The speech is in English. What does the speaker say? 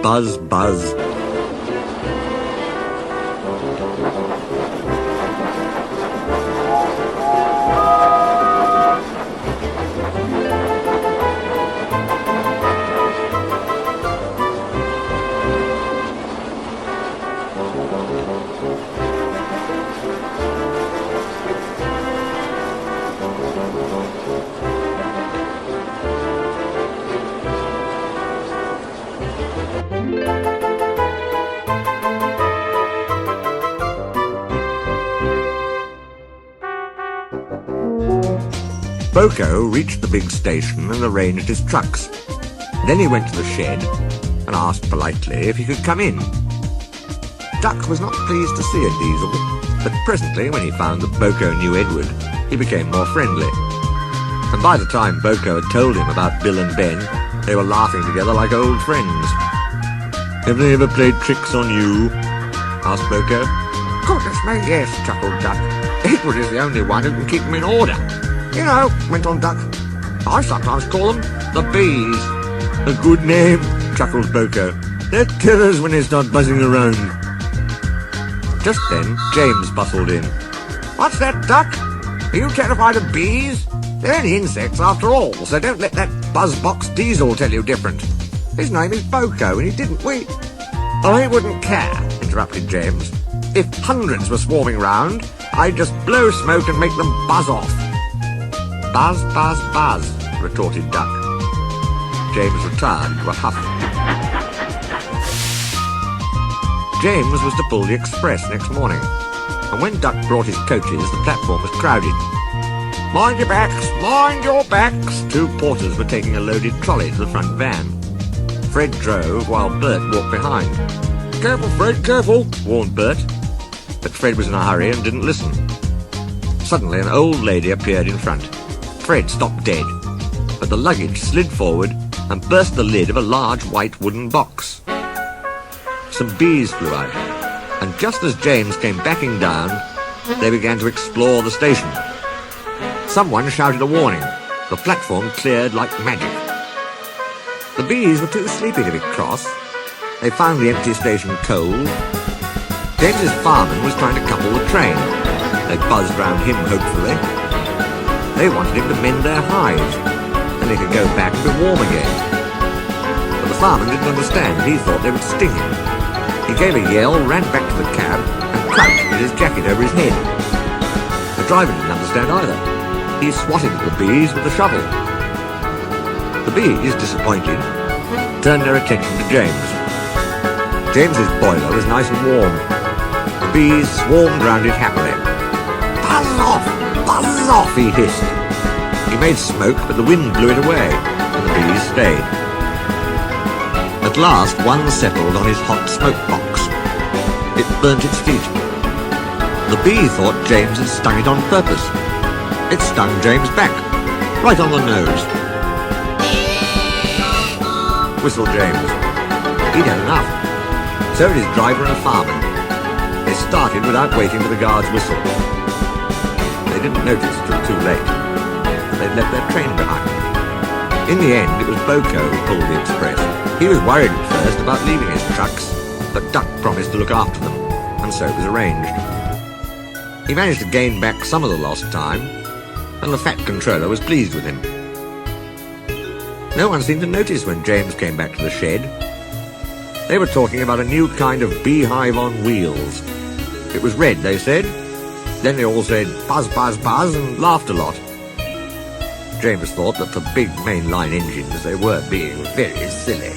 buzz, buzz. Boko reached the big station and arranged his trucks. Then he went to the shed and asked politely if he could come in. Duck was not pleased to see a diesel, but presently, when he found that Boko knew Edward, he became more friendly. And by the time Boko had told him about Bill and Ben, they were laughing together like old friends. "Have they ever played tricks on you?" asked Boko. "Goodness me, yes," chuckled Duck. "Edward is the only one who can keep them in order. You know," went on Duck, "I sometimes call them the bees." "A good name," chuckled Boko. "They're terrors when they start buzzing around." Just then, James bustled in. "What's that, Duck? Are you terrified of bees? They're only insects after all, so don't let that buzzbox diesel tell you different. His name is Boko, and he didn't "I wouldn't care," interrupted James. "If hundreds were swarming round, I'd just blow smoke and make them buzz off." "Buzz, buzz, buzz," retorted Duck. James retired into a huff. James was to pull the express next morning, and when Duck brought his coaches, the platform was crowded. "Mind your backs, mind your backs!" Two porters were taking a loaded trolley to the front van. Fred drove while Bert walked behind. "Careful, Fred, careful," warned Bert. But Fred was in a hurry and didn't listen. Suddenly an old lady appeared in front. Fred stopped dead, but the luggage slid forward and burst the lid of a large white wooden box. Some bees flew out, and just as James came backing down, they began to explore the station. Someone shouted a warning. The platform cleared like magic. The bees were too sleepy to be cross. They found the empty station cold. James's fireman was trying to couple the train. They buzzed round him hopefully. They wanted him to mend their hides, and they could go back and be warm again. But the fireman didn't understand. He thought they would sting him. He gave a yell, ran back to the cab, and crouched with his jacket over his head. The driver didn't understand either. He swatted at the bees with a shovel. The bees, disappointed, turned their attention to James. James's boiler was nice and warm. The bees swarmed round it happily. "Buzz off! Buzz off!" he hissed. He made smoke, but the wind blew it away, and the bees stayed. At last, one settled on his hot smoke box. It burnt its feet. The bee thought James had stung it on purpose. It stung James back, right on the nose. Whistled James. He'd had enough. So did his driver and fireman. They started without waiting for the guard's whistle. They didn't notice till too late. They'd left their train behind. In the end, it was Boko who pulled the express. He was worried at first about leaving his trucks, but Duck promised to look after them, and so it was arranged. He managed to gain back some of the lost time, and the fat controller was pleased with him. No one seemed to notice when James came back to the shed. They were talking about a new kind of beehive on wheels. It was red, they said. Then they all said, "Buzz, buzz, buzz," and laughed a lot. James thought that for big mainline engines they were being very silly.